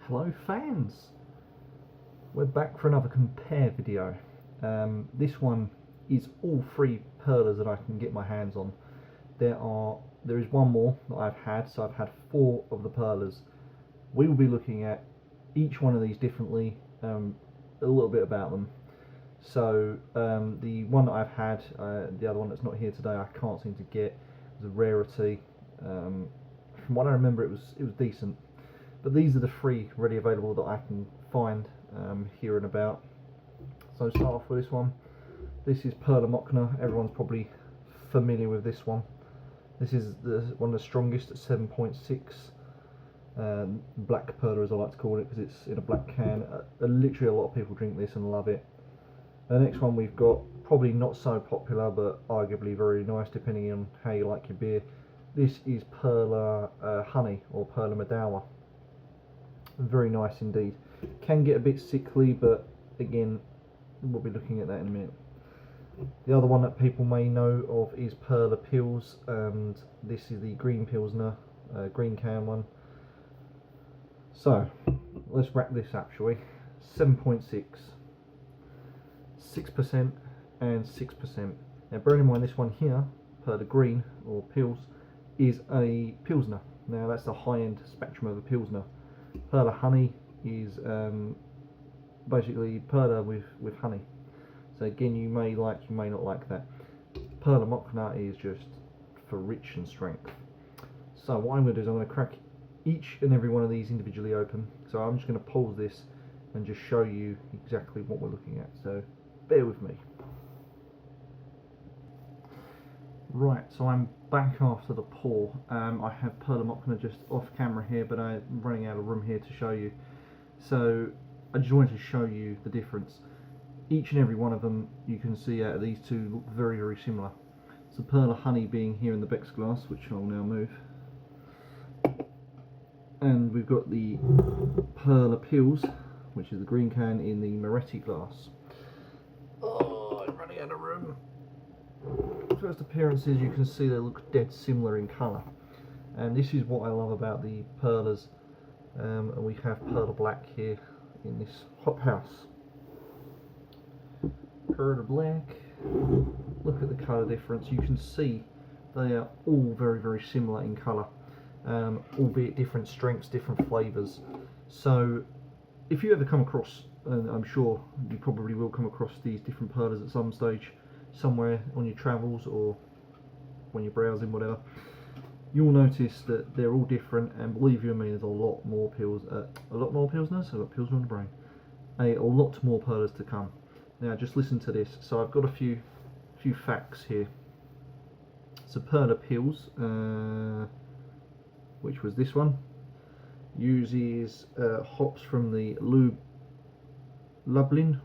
Hello fans! We're back for another compare video. This one is all three Perlas that I can get my hands on. There is one more that I've had, so I've had 4 of the Perlas. We will be looking at each one of these differently, a little bit about them. So the one that I've had, the other one that's not here today, I can't seem to get. It was a rarity. From what I remember, it was decent. But these are the 3 ready available that I can find here and about. So start off with this one. This is Perła. Everyone's probably familiar with this one. This is one of the strongest at 7.6. Black Perla, as I like to call it, because it's in a black can. Literally a lot of people drink this and love it. The next one we've got, probably not so popular, but arguably very nice depending on how you like your beer. This is Perła Honey, or Perła Miodowa. Very nice indeed. Can get a bit sickly, but again, we'll be looking at that in a minute. The other one that people may know of is Perla Pils, and this is the green Pilsner, green can one. So, let's wrap this up, shall we? 7.6, 6% and 6%. Now bearing in mind this one here, Perla Green, or Pils, is a Pilsner. Now that's the high-end spectrum of a Pilsner. Perla Honey is basically Perla with honey. So again, you may like, you may not like that. Perła Mocna is just for rich and strength. So what I'm going to do is I'm going to crack each and every one of these individually open. So I'm just going to pause this and just show you exactly what we're looking at. So bear with me. Right, so I'm back after the pour. I have Perła Mocna just off camera here, but I'm running out of room here to show you. So I just wanted to show you the difference. Each and every one of them, you can see out of these two, look very, very similar. So Perla Honey being here in the Beck's glass, which I'll now move. And we've got the Perla Pils, which is the green can, in the Moretti glass. Oh, I'm running out of room. First appearances, you can see they look dead similar in colour, and this is what I love about the Perlas. And we have Perla Black here in this hop house. Perla Black, look at the colour difference. You can see they are all very, very similar in colour, albeit different strengths, different flavours. So if you ever come across, and I'm sure you probably will come across these different Perlas at some stage, somewhere on your travels or when you're browsing, whatever, you'll notice that they're all different. And believe you me, there's a lot more Pilsners. I've got Pilsner on the brain. A lot more Perlas to come. Now just listen to this. So I've got a few facts here. So Perla Pils, which was this one, uses hops from the Lublin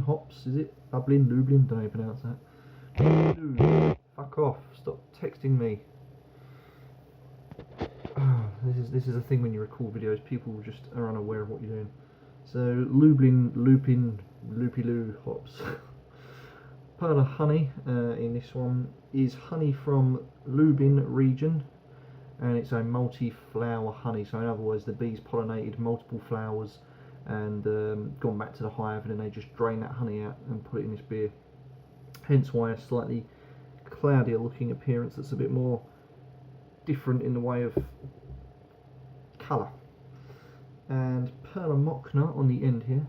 hops, is it? Lublin, don't know how you pronounce that. Fuck off, stop texting me. This is a thing when you record videos, people just are unaware of what you're doing. So Lublin, Lupiloo hops. Perla Honey in this one is honey from Lubin region, and it's a multi-flower honey. So in other words, the bees pollinated multiple flowers and gone back to the hive, and then they just drain that honey out and put it in this beer. Hence why a slightly cloudier looking appearance that's a bit more different in the way of colour. And Perła Mocna on the end here,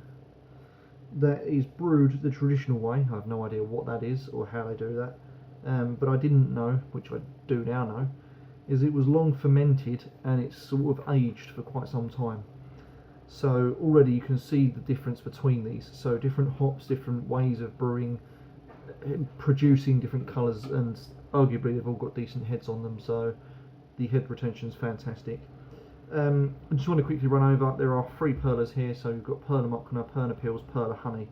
that is brewed the traditional way. I have no idea what that is or how they do that, but I didn't know, which I do now know, is it was long fermented and it's sort of aged for quite some time. So already you can see the difference between these. So different hops, different ways of brewing, producing different colours, and arguably they've all got decent heads on them, so the head retention is fantastic. I just want to quickly run over, there are 3 Perlas here. So you've got Perla Mocna, Perla Pils, Perla Honey,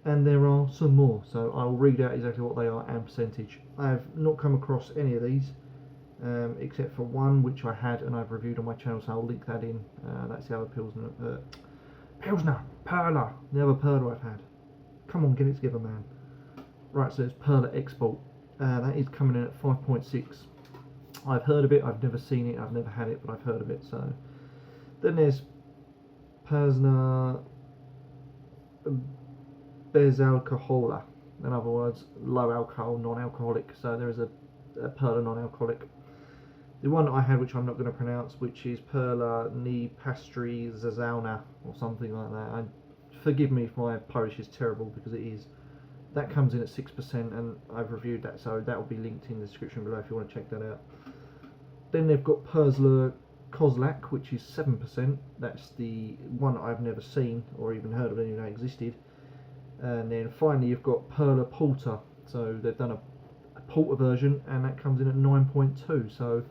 and there are some more, so I'll read out exactly what they are and percentage. I have not come across any of these, except for one which I had and I've reviewed on my channel, so I'll link that in. That's the other Pilsner, Perla, the other Perla I've had. Come on, get it together, man. Right, so it's Perla Export. That is coming in at 5.6. I've heard of it, I've never seen it, I've never had it, but I've heard of it. So Then there's Persna bezalcohola, in other words, low alcohol, non-alcoholic. So there is a Perla non-alcoholic. The one that I had, which I'm not going to pronounce, which is Perla ni pastry zazauna or something like that. And forgive me if my Polish is terrible, because it is. That comes in at 6%, and I've reviewed that, so that will be linked in the description below if you want to check that out. Then they've got Persla Kozlak, which is 7%. That's the one that I've never seen or even heard of any that existed. And then finally you've got Perla Porter. So they've done a porter version, and that comes in at 9.2. So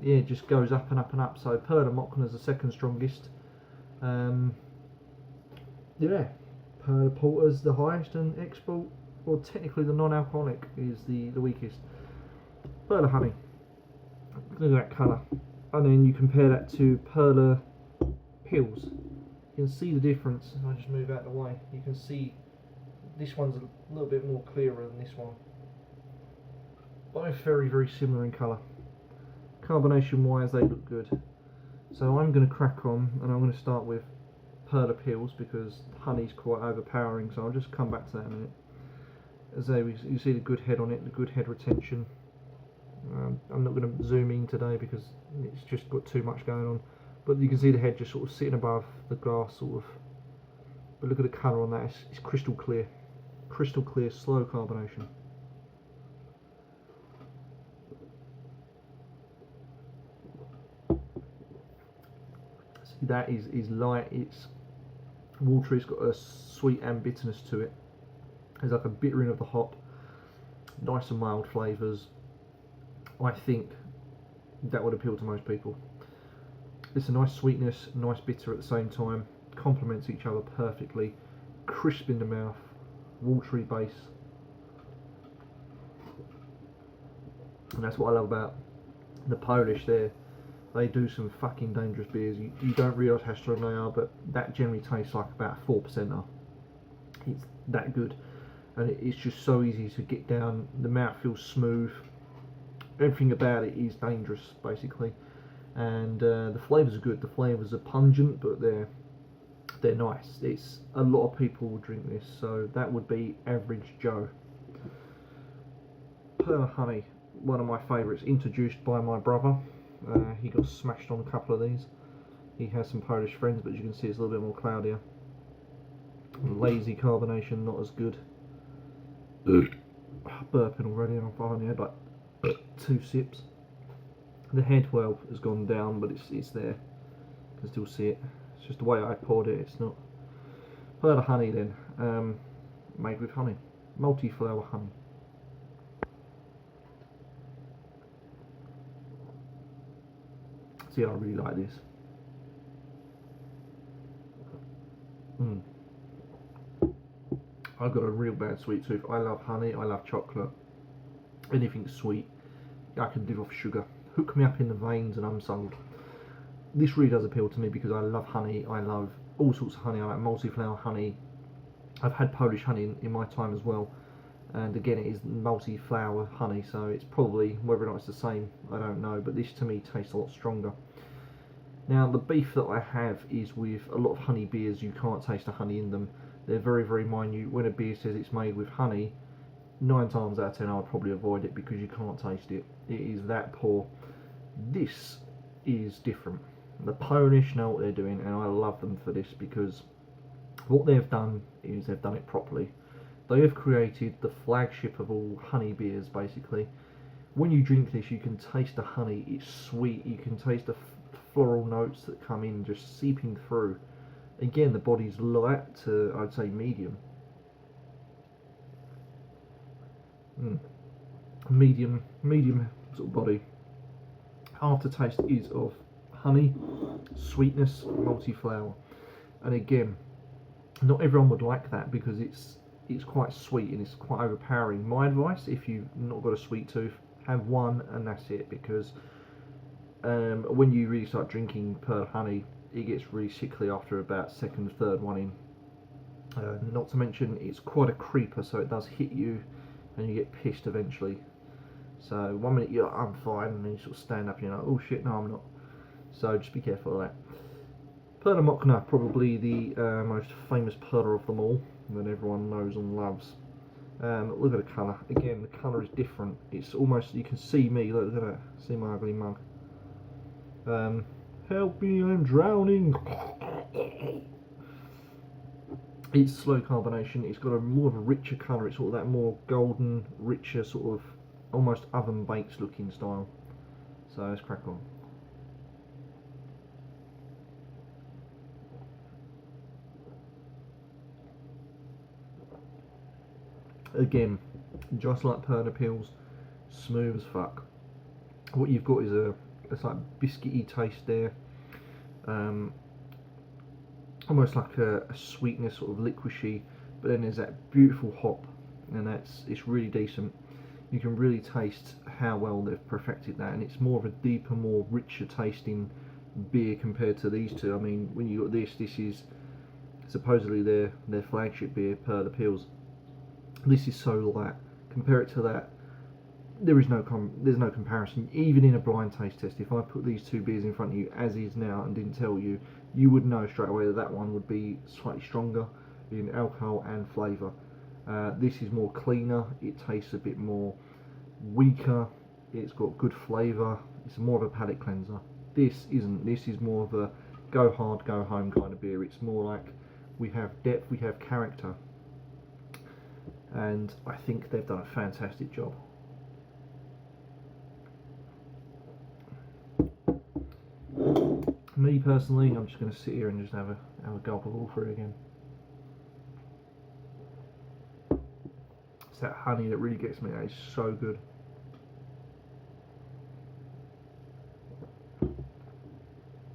yeah, it just goes up and up and up. So Perla Mockner is the second strongest. Yeah, Perla Porter's the highest, and export, or technically the non-alcoholic, is the weakest. Perla Honey. Look at that colour. And then you compare that to Perla Pills. You can see the difference. If I just move out of the way, you can see this one's a little bit more clearer than this one. Both very, very similar in colour. Carbonation wise, they look good. So I'm going to crack on, and I'm going to start with Perla Pills, because honey's quite overpowering, so I'll just come back to that in a minute. As you see the good head on it, the good head retention. I'm not going to zoom in today because it's just got too much going on, but you can see the head just sort of sitting above the glass, sort of. But look at the colour on that, it's crystal clear, slow carbonation. See, that is light, it's watery, it's got a sweet and bitterness to it. There's like a bittering of the hop, nice and mild flavours. I think that would appeal to most people. It's a nice sweetness, nice bitter at the same time, complements each other perfectly, crisp in the mouth, watery base, and that's what I love about the Polish. They do some fucking dangerous beers. You don't realise how strong they are, but that generally tastes like about a 4%er. It's that good, and it's just so easy to get down. The mouth feels smooth. Everything about it is dangerous, basically, and the flavours are good. The flavours are pungent, but they're nice. It's a lot of people will drink this, so that would be average Joe. Perla Honey, one of my favourites, introduced by my brother. He got smashed on a couple of these. He has some Polish friends, but as you can see, it's a little bit more cloudier. Lazy carbonation, not as good. Burping already, and I'm finally had like 2 sips. The head, well, has gone down, but it's there. You can still see it. It's just the way I poured it. It's not. Perla Honey then, made with honey, multi-flower honey. See, I really like this. I've got a real bad sweet tooth. I love honey, I love chocolate. Anything sweet, I can live off sugar. Hook me up in the veins and I'm sold. This really does appeal to me because I love honey. I love all sorts of honey. I like multi-flower honey. I've had Polish honey in my time as well, and again it is multi-flower honey, so it's probably, whether or not it's the same, I don't know, but this to me tastes a lot stronger. Now the beef that I have is with a lot of honey beers. You can't taste the honey in them. They're very, very minute. When a beer says it's made with honey, 9 times out of 10 I would probably avoid it because you can't taste it. It is that poor. This is different. The Polish know what they're doing, and I love them for this, because what they've done is they've done it properly. They have created the flagship of all honey beers, basically. When you drink this, you can taste the honey. It's sweet. You can taste the floral notes that come in, just seeping through. Again, the body's light to, I'd say, medium. Medium sort of body. Aftertaste is of honey, sweetness, multi-flower, and again, not everyone would like that because it's quite sweet and it's quite overpowering. My advice, if you've not got a sweet tooth, have one and that's it, because when you really start drinking Perla Honey, it gets really sickly after about second, third one in. Not to mention it's quite a creeper, so it does hit you and you get pissed eventually. So 1 minute I'm fine, and then you sort of stand up and you're like, oh shit, no I'm not. So just be careful of that. Perla Mochna, probably the most famous perla of them all, that everyone knows and loves. Look at the colour. Again, the colour is different. It's almost, you can see me. Look at that. See my ugly mug. Help me, I'm drowning. It's slow carbonation. It's got a more of a richer colour. It's sort of that more golden, richer sort of almost oven baked looking style. So let's crack on. Again, just like Perla Pills, smooth as fuck. What you've got is it's like biscuity taste there, almost like a sweetness, sort of liquishy, but then there's that beautiful hop, and it's really decent. You can really taste how well they've perfected that, and it's more of a deeper, more richer tasting beer compared to these two. I mean, when you got this is supposedly their flagship beer, Perla Pills. This is so light. Compare it to that, there's no comparison. Even in a blind taste test, if I put these two beers in front of you as is now and didn't tell you, you would know straight away that that one would be slightly stronger in alcohol and flavour. This is more cleaner. It tastes a bit more weaker. It's got good flavour. It's more of a palate cleanser. This isn't. This is more of a go hard, go home kind of beer. It's more like we have depth, we have character, and I think they've done a fantastic job. Me personally, I'm just going to sit here and just have a gulp of all three again. It's that honey that really gets me. That is so good.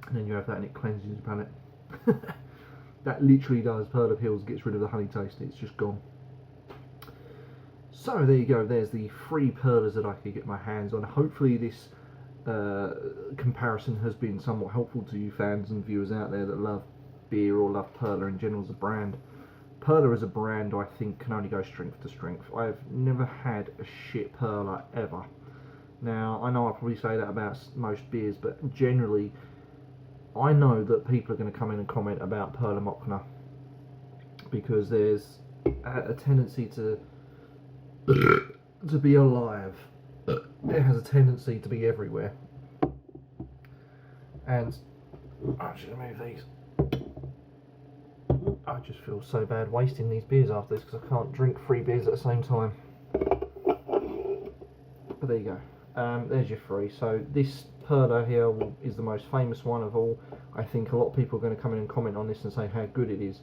And then you have that and it cleanses your palate. That literally does. Perla Pills gets rid of the honey taste. It's just gone. So there you go. There's the 3 Perlas that I could get my hands on. Hopefully this comparison has been somewhat helpful to you fans and viewers out there that love beer or love Perla in general as a brand. Perla as a brand, I think, can only go strength to strength. I've never had a shit Perla ever. Now, I know I probably say that about most beers, but generally, I know that people are going to come in and comment about Perla Mochna because there's a tendency to be alive. It has a tendency to be everywhere, and I'm just going to move these. I just feel so bad wasting these beers after this because I can't drink 3 beers at the same time. But there you go. There's your 3. So this Perla here is the most famous one of all. I think a lot of people are going to come in and comment on this and say how good it is.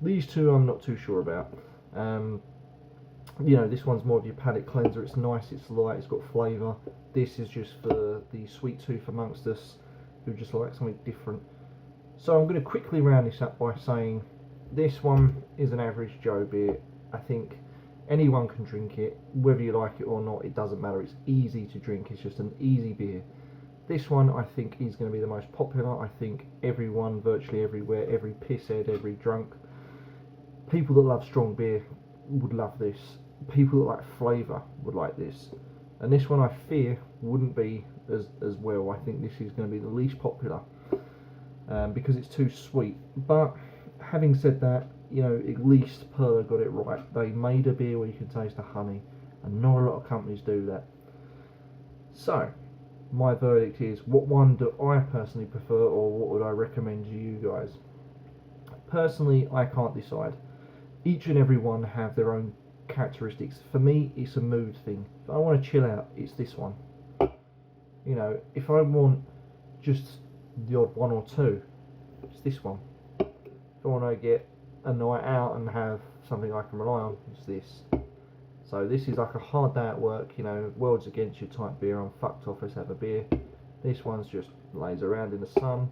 These two I'm not too sure about. You know, this one's more of your palate cleanser. It's nice, it's light, it's got flavour. This is just for the sweet tooth amongst us who just like something different. So I'm going to quickly round this up by saying this one is an average Joe beer. I think anyone can drink it, whether you like it or not, it doesn't matter. It's easy to drink, it's just an easy beer. This one I think is going to be the most popular. I think everyone, virtually everywhere, every pisshead, every drunk, people that love strong beer would love this. People that like flavour would like this. And this one I fear wouldn't be as well. I think this is going to be the least popular because it's too sweet. But having said that, you know, at least Perla got it right. They made a beer where you can taste the honey, and not a lot of companies do that. So my verdict is, what one do I personally prefer, or what would I recommend to you guys? Personally, I can't decide. Each and every one have their own characteristics. For me, it's a mood thing. If I want to chill out, it's this one. You know, if I want just the odd one or two, it's this one. If I want to get a night out and have something I can rely on, it's this. So this is like a hard day at work, you know, world's against you type beer, I'm fucked off, let's have a beer. This one's just lays around in the sun,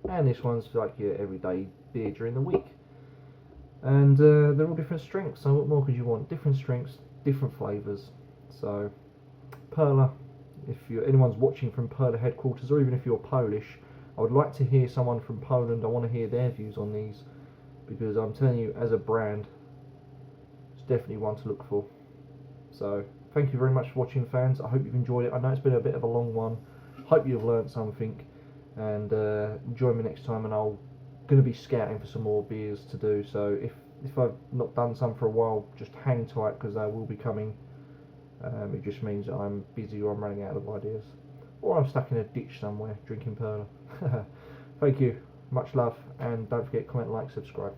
and this one's like your everyday beer during the week. And they're all different strengths, so what more could you want? Different strengths, different flavours. So Perla, if anyone's watching from Perla headquarters, or even if you're Polish, I would like to hear someone from Poland. I want to hear their views on these, because I'm telling you, as a brand, it's definitely one to look for. So thank you very much for watching, fans. I hope you've enjoyed it. I know it's been a bit of a long one. Hope you've learnt something. and join me next time, and I'm going to be scouting for some more beers to do. So if I've not done some for a while, just hang tight, because they will be coming. It just means that I'm busy or I'm running out of ideas, or I'm stuck in a ditch somewhere drinking Perla. Thank you, much love, and don't forget, comment, like, subscribe.